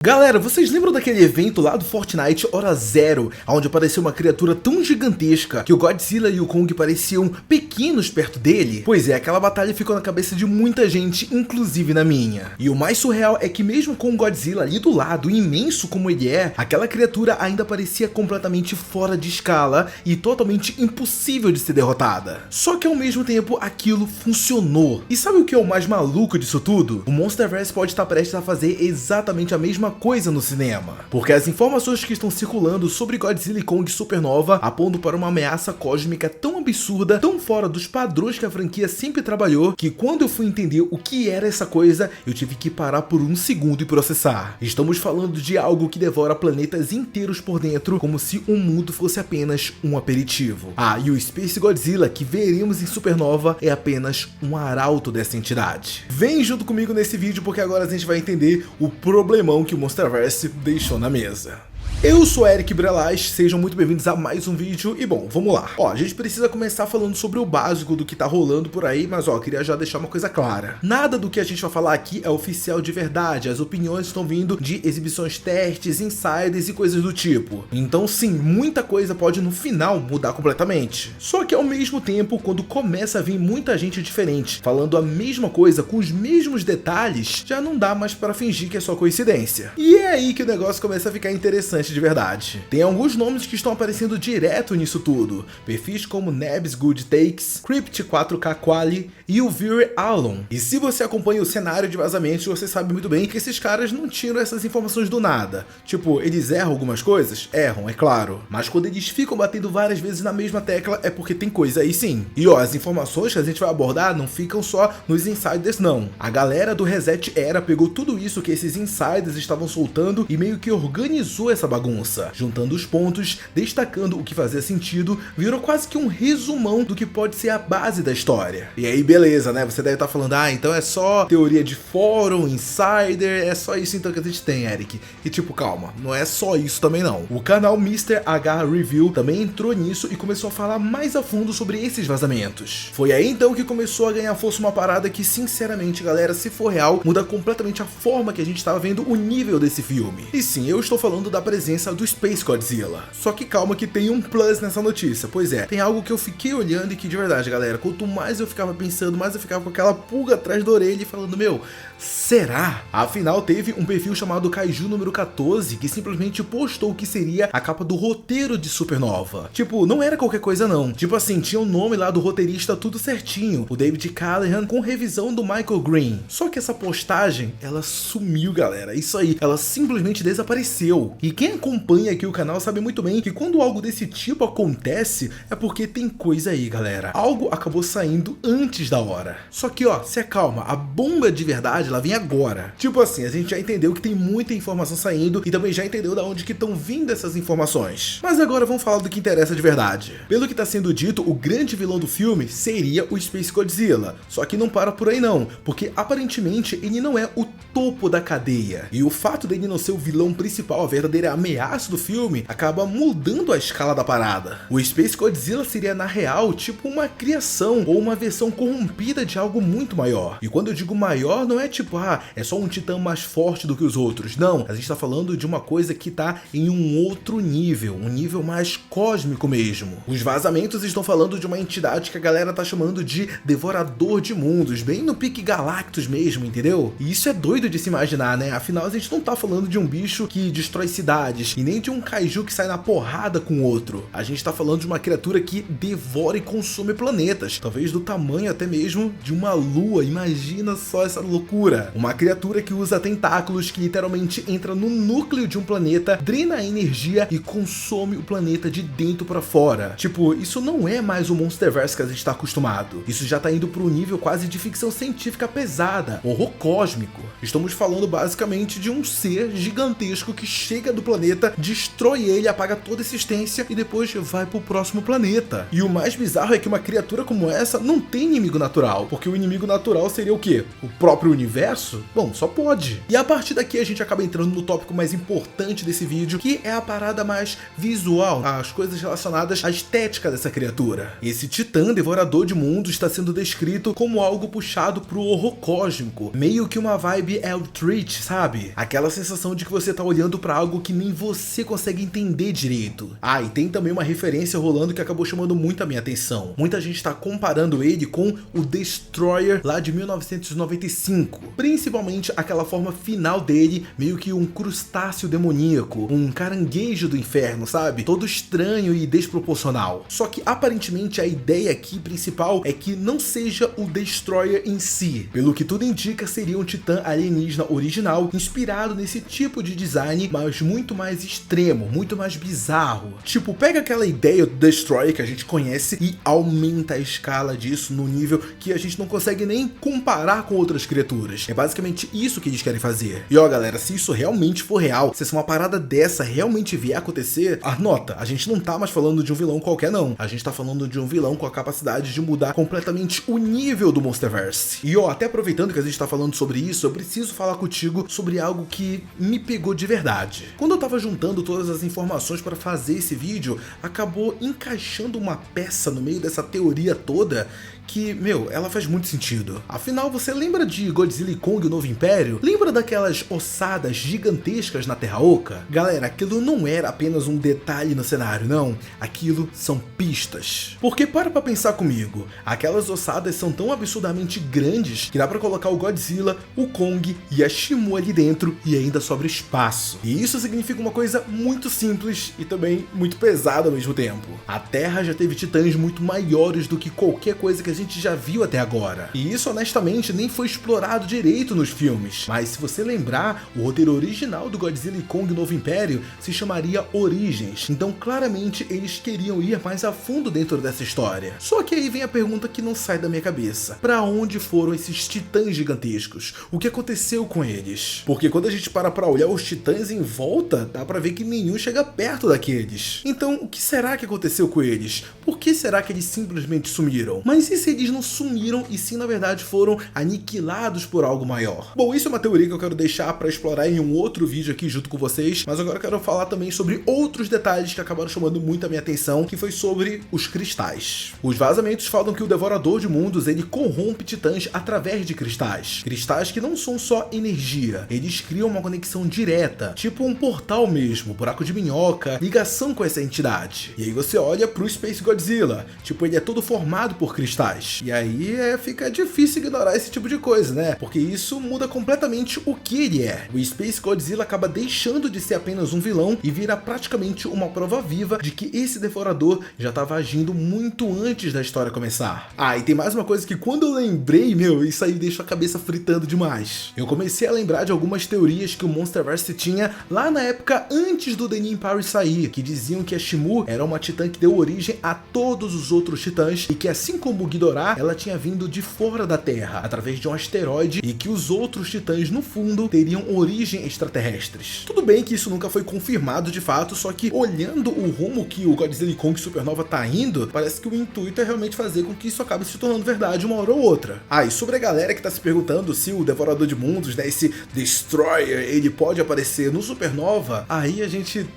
Galera, vocês lembram daquele evento lá do Fortnite Hora Zero, onde apareceu uma criatura tão gigantesca que o Godzilla e o Kong pareciam pequenos perto dele? Pois é, aquela batalha ficou na cabeça de muita gente, inclusive na minha. E o mais surreal é que mesmo com o Godzilla ali do lado, imenso como ele é, aquela criatura ainda parecia completamente fora de escala e totalmente impossível de ser derrotada. Só que ao mesmo tempo aquilo funcionou. E sabe o que é o mais maluco disso tudo? O Monsterverse pode estar prestes a fazer exatamente a mesma coisa no cinema, porque as informações que estão circulando sobre Godzilla e Kong Supernova apontam para uma ameaça cósmica tão absurda, tão fora dos padrões que a franquia sempre trabalhou, que quando eu fui entender o que era essa coisa, eu tive que parar por um segundo e processar. Estamos falando de algo que devora planetas inteiros por dentro, como se o mundo fosse apenas um aperitivo. Ah, e o Space Godzilla que veremos em Supernova é apenas um arauto dessa entidade. Vem junto comigo nesse vídeo porque agora a gente vai entender o problemão que o Monsterverse deixou na mesa. Eu sou Eric Brelas, sejam muito bem-vindos a mais um vídeo e bom, vamos lá. Ó, a gente precisa começar falando sobre o básico do que tá rolando por aí, mas ó, queria já deixar uma coisa clara. Nada do que a gente vai falar aqui é oficial de verdade, as opiniões estão vindo de exibições, testes, insiders e coisas do tipo. Então sim, muita coisa pode no final mudar completamente. Só que ao mesmo tempo, quando começa a vir muita gente diferente, falando a mesma coisa com os mesmos detalhes, já não dá mais pra fingir que é só coincidência. E é aí que o negócio começa a ficar interessante de verdade. Tem alguns nomes que estão aparecendo direto nisso tudo, perfis como Nebs Good Takes, Crypt 4K Quali e o Vire Alon. E se você acompanha o cenário de vazamentos, você sabe muito bem que esses caras não tiram essas informações do nada. Tipo, eles erram algumas coisas? Erram, é claro. Mas quando eles ficam batendo várias vezes na mesma tecla, é porque tem coisa aí sim. E ó, as informações que a gente vai abordar não ficam só nos insiders não. A galera do Reset Era pegou tudo isso que esses insiders estavam soltando e meio que organizou essa bagunça, juntando os pontos, destacando o que fazia sentido, virou quase que um resumão do que pode ser a base da história. E aí beleza, né? Você deve estar falando, ah, então é só teoria de fórum, insider, é só isso então que a gente tem, Eric. E tipo, calma, não é só isso também não. O canal Mr. H Review também entrou nisso e começou a falar mais a fundo sobre esses vazamentos. Foi aí então que começou a ganhar força uma parada que, sinceramente, galera, se for real, muda completamente a forma que a gente estava vendo o nível desse filme. E sim, eu estou falando da presença do Space Godzilla. Só que calma que tem um plus nessa notícia. Pois é, tem algo que eu fiquei olhando e que de verdade, galera, quanto mais eu ficava pensando, mais eu ficava com aquela pulga atrás da orelha e falando, meu, será? Afinal, teve um perfil chamado Kaiju número 14 que simplesmente postou que seria a capa do roteiro de Supernova. Tipo, não era qualquer coisa não. Tipo assim, tinha o nome lá do roteirista tudo certinho, o David Callaghan, com revisão do Michael Green. Só que essa postagem, ela sumiu, galera. Isso aí, ela simplesmente desapareceu. E quem acompanha aqui o canal sabe muito bem que quando algo desse tipo acontece, é porque tem coisa aí, galera. Algo acabou saindo antes da hora. Só que ó, se acalma, a bomba de verdade, ela vem agora. Tipo assim, a gente já entendeu que tem muita informação saindo e também já entendeu da onde que estão vindo essas informações. Mas agora vamos falar do que interessa de verdade. Pelo que tá sendo dito, o grande vilão do filme seria o Space Godzilla. Só que não para por aí não, porque aparentemente ele não é o topo da cadeia. E o fato dele não ser o vilão principal, a verdadeira ameaça do filme, acaba mudando a escala da parada. O Space Godzilla seria na real tipo uma criação ou uma versão corrompida de algo muito maior. E quando eu digo maior, não é tipo, ah, é só um titã mais forte do que os outros. Não, a gente tá falando de uma coisa que tá em um outro nível, um nível mais cósmico mesmo. Os vazamentos estão falando de uma entidade que a galera tá chamando de Devorador de Mundos, bem no pique Galactus mesmo, entendeu? E isso é doido de se imaginar, né? Afinal, a gente não tá falando de um bicho que destrói cidades, e nem de um kaiju que sai na porrada com o outro. A gente tá falando de uma criatura que devora e consome planetas, talvez do tamanho até mesmo de uma lua. Imagina só essa loucura. Uma criatura que usa tentáculos, que literalmente entra no núcleo de um planeta, drena a energia e consome o planeta de dentro pra fora. Tipo, isso não é mais o Monsterverse que a gente tá acostumado. Isso já tá indo pro nível quase de ficção científica pesada, horror cósmico. Estamos falando basicamente de um ser gigantesco que chega do planeta planeta, destrói ele, apaga toda a existência e depois vai pro próximo planeta. E o mais bizarro é que uma criatura como essa não tem inimigo natural, porque o inimigo natural seria o quê? O próprio universo? Bom, só pode. E a partir daqui a gente acaba entrando no tópico mais importante desse vídeo, que é a parada mais visual, as coisas relacionadas à estética dessa criatura. Esse titã devorador de mundos está sendo descrito como algo puxado pro horror cósmico, meio que uma vibe Eldritch, sabe? Aquela sensação de que você tá olhando pra algo que nem você consegue entender direito. Ah, e tem também uma referência rolando que acabou chamando muito a minha atenção. Muita gente tá comparando ele com o Destroyer lá de 1995, principalmente aquela forma final dele, meio que um crustáceo demoníaco, um caranguejo do inferno, sabe? Todo estranho e desproporcional. Só que aparentemente a ideia aqui principal é que não seja o Destroyer em si. Pelo que tudo indica, seria um titã alienígena original, inspirado nesse tipo de design, mas muito mais extremo, muito mais bizarro. Tipo, pega aquela ideia do Destroyer que a gente conhece e aumenta a escala disso no nível que a gente não consegue nem comparar com outras criaturas. É basicamente isso que eles querem fazer. E ó, galera, se isso realmente for real, se uma parada dessa realmente vier a acontecer, anota, a gente não tá mais falando de um vilão qualquer não. A gente tá falando de um vilão com a capacidade de mudar completamente o nível do Monsterverse. E ó, até aproveitando que a gente tá falando sobre isso, eu preciso falar contigo sobre algo que me pegou de verdade. Quando eu tava juntando todas as informações para fazer esse vídeo, acabou encaixando uma peça no meio dessa teoria toda que, meu, ela faz muito sentido. Afinal, você lembra de Godzilla e Kong, o Novo Império? Lembra daquelas ossadas gigantescas na Terra Oca? Galera, aquilo não era apenas um detalhe no cenário, não. Aquilo são pistas. Porque para pra pensar comigo, aquelas ossadas são tão absurdamente grandes que dá pra colocar o Godzilla, o Kong e a Shimu ali dentro e ainda sobra espaço. E isso significa uma coisa muito simples e também muito pesada ao mesmo tempo. A Terra já teve titãs muito maiores do que qualquer coisa que a gente já viu até agora. E isso honestamente nem foi explorado direito nos filmes. Mas se você lembrar, o roteiro original do Godzilla e Kong Novo Império se chamaria Origens. Então claramente eles queriam ir mais a fundo dentro dessa história. Só que aí vem a pergunta que não sai da minha cabeça. Pra onde foram esses titãs gigantescos? O que aconteceu com eles? Porque quando a gente para pra olhar os titãs em volta, dá pra ver que nenhum chega perto daqueles. Então o que será que aconteceu com eles? Por que será que eles simplesmente sumiram? Mas e se eles não sumiram e sim, na verdade, foram aniquilados por algo maior? Bom, isso é uma teoria que eu quero deixar para explorar em um outro vídeo aqui junto com vocês, mas agora eu quero falar também sobre outros detalhes que acabaram chamando muito a minha atenção, que foi sobre os cristais. Os vazamentos falam que o Devorador de Mundos, ele corrompe titãs através de cristais. Cristais que não são só energia, eles criam uma conexão direta, tipo um portal mesmo, buraco de minhoca, ligação com essa entidade. E aí você olha pro Space Godzilla, tipo, ele é todo formado por cristais. E aí fica difícil ignorar esse tipo de coisa, né? Porque isso muda completamente o que ele é. O Space Godzilla acaba deixando de ser apenas um vilão e vira praticamente uma prova viva de que esse devorador já estava agindo muito antes da história começar. Ah, e tem mais uma coisa que quando eu lembrei, meu, isso aí deixa a cabeça fritando demais. Eu comecei a lembrar de algumas teorias que o Monsterverse tinha lá na época antes do The New Empire sair, que diziam que a Shimu era uma titã que deu origem a todos os outros titãs e que, assim como o Ghidorah, ela tinha vindo de fora da Terra, através de um asteroide, e que os outros titãs, no fundo, teriam origem extraterrestres. Tudo bem que isso nunca foi confirmado de fato, só que olhando o rumo que o Godzilla e Kong Supernova tá indo, parece que o intuito é realmente fazer com que isso acabe se tornando verdade uma hora ou outra. Ah, e sobre a galera que tá se perguntando se o Devorador de Mundos, né, esse Destroyer, ele pode aparecer no Supernova, aí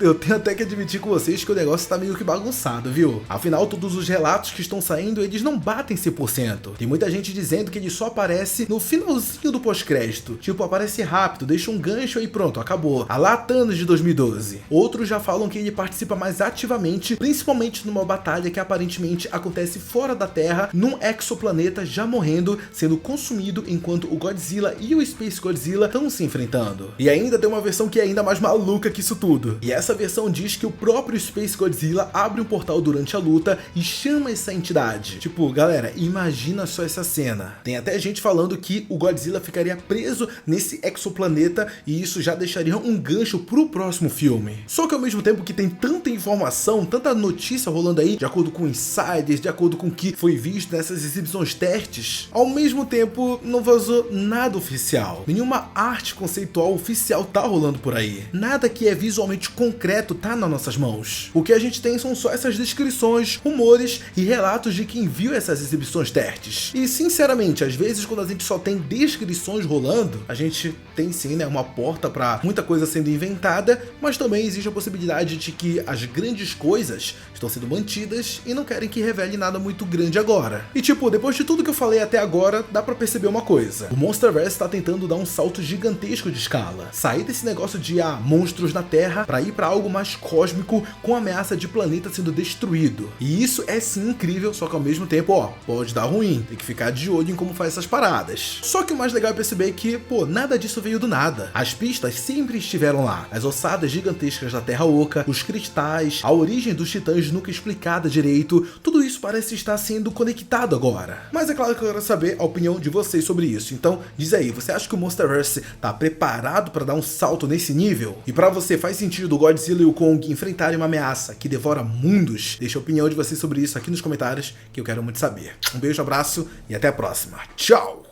eu tenho até que admitir com vocês que o negócio tá meio que bagunçado, viu? Afinal, todos os relatos que estão saindo, eles não batem 100%. Tem muita gente dizendo que ele só aparece no finalzinho do pós-crédito. Tipo, aparece rápido, deixa um gancho e pronto, acabou. A lá Thanos de 2012. Outros já falam que ele participa mais ativamente, principalmente numa batalha que aparentemente acontece fora da Terra, num exoplaneta já morrendo, sendo consumido enquanto o Godzilla e o Space Godzilla estão se enfrentando. E ainda tem uma versão que é ainda mais maluca que isso tudo. E essa versão diz que o próprio Space Godzilla abre um portal durante a luta e chama essa entidade. Tipo, galera, imagina só essa cena. Tem até gente falando que o Godzilla ficaria preso nesse exoplaneta e isso já deixaria um gancho pro próximo filme. Só que ao mesmo tempo que tem tanta informação, tanta notícia rolando aí, de acordo com insiders, de acordo com o que foi visto nessas exibições testes, ao mesmo tempo não vazou nada oficial. Nenhuma arte conceitual oficial tá rolando por aí. Nada que é visualmente concreto tá nas nossas mãos. O que a gente tem são só essas descrições, rumores e relatos de quem viu essas exibições testes. E sinceramente, às vezes quando a gente só tem descrições rolando, a gente tem sim, né, uma porta para muita coisa sendo inventada, mas também existe a possibilidade de que as grandes coisas estão sendo mantidas e não querem que revele nada muito grande agora. E tipo, depois de tudo que eu falei até agora, dá pra perceber uma coisa. O Monsterverse tá tentando dar um salto gigantesco de escala. Sair desse negócio de monstros na Terra pra ir pra algo mais cósmico com a ameaça de planeta sendo destruído. E isso é sim incrível, só que ao mesmo tempo, pode dar ruim. Tem que ficar de olho em como faz essas paradas. Só que o mais legal é perceber que, nada disso veio do nada. As pistas sempre estiveram lá. As ossadas gigantescas da Terra Oca, os cristais, a origem dos titãs nunca explicada direito, tudo isso parece estar sendo conectado agora. Mas é claro que eu quero saber a opinião de vocês sobre isso. Então, diz aí, você acha que o Monsterverse tá preparado para dar um salto nesse nível? E para você, faz sentido o Godzilla e o Kong enfrentarem uma ameaça que devora mundos? Deixa a opinião de vocês sobre isso aqui nos comentários, que eu quero muito saber. Um beijo, abraço e até a próxima. Tchau!